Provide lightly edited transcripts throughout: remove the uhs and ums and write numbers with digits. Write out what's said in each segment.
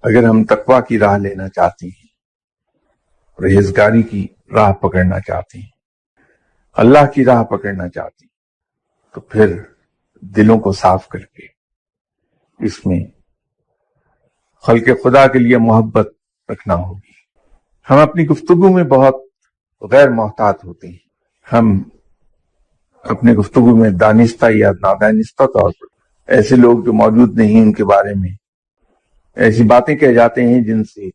اگر ہم تقویٰ کی راہ لینا چاہتے ہیں، پرہیزگاری کی راہ پکڑنا چاہتے ہیں، اللہ کی راہ پکڑنا چاہتے ہیں، تو پھر دلوں کو صاف کر کے اس میں خلق خدا کے لیے محبت رکھنا ہوگی۔ ہم اپنی گفتگو میں بہت غیر محتاط ہوتے ہیں۔ ہم اپنے گفتگو میں دانستہ یا نادانستہ طور پر ایسے لوگ جو موجود نہیں ان کے بارے میں ایسی باتیں کہہ جاتے ہیں جن سے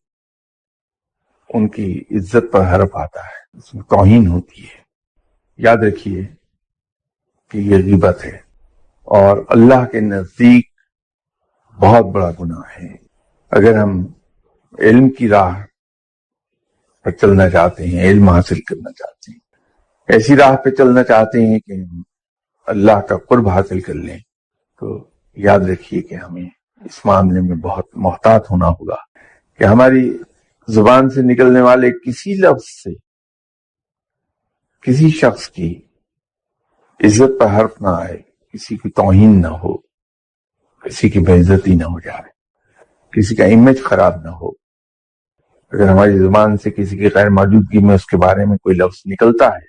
ان کی عزت پر حرف آتا ہے، اس میں توہین ہوتی ہے۔ یاد رکھیے کہ یہ غیبت ہے اور اللہ کے نزدیک بہت بڑا گناہ ہے۔ اگر ہم علم کی راہ پر چلنا چاہتے ہیں، علم حاصل کرنا چاہتے ہیں، ایسی راہ پہ چلنا چاہتے ہیں کہ ہم اللہ کا قرب حاصل کر لیں، تو یاد رکھیے کہ ہمیں اس معاملے میں بہت محتاط ہونا ہوگا کہ ہماری زبان سے نکلنے والے کسی لفظ سے کسی شخص کی عزت پر حرف نہ آئے، کسی کی توہین نہ ہو، کسی کی بے عزتی نہ ہو جائے، کسی کا امیج خراب نہ ہو۔ اگر ہماری زبان سے کسی کی غیر موجودگی میں اس کے بارے میں کوئی لفظ نکلتا ہے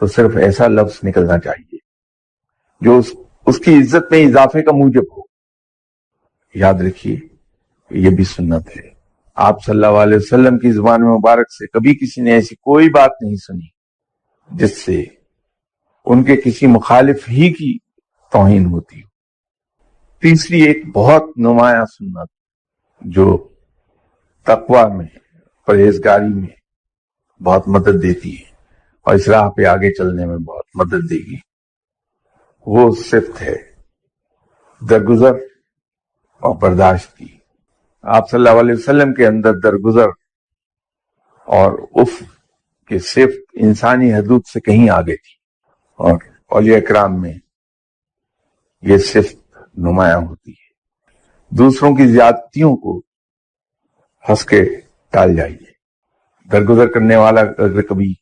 تو صرف ایسا لفظ نکلنا چاہیے جو اس کی عزت میں اضافے کا موجب ہو۔ یاد رکھیے یہ بھی سنت ہے۔ آپ صلی اللہ علیہ وسلم کی زبان مبارک سے کبھی کسی نے ایسی کوئی بات نہیں سنی جس سے ان کے کسی مخالف ہی کی توہین ہوتی ہو۔ تیسری ایک بہت نمایاں سنت جو تقویٰ میں، پرہیزگاری میں بہت مدد دیتی ہے اور اس راہ پہ آگے چلنے میں بہت مدد دے گی، وہ صفت ہے درگزر اور برداشت کی۔ آپ صلی اللہ علیہ وسلم کے اندر درگزر اور کی صفت انسانی حدود سے کہیں آگے تھی، اور اولیاء کرام میں یہ صفت نمایاں ہوتی ہے۔ دوسروں کی زیادتیوں کو ہنس کے ٹال جائیے۔ درگزر کرنے والا اگر کبھی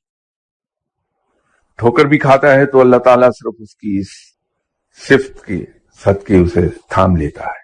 ٹھوکر بھی کھاتا ہے تو اللہ تعالیٰ صرف اس کی اس صفت کے صدقے اسے تھام لیتا ہے۔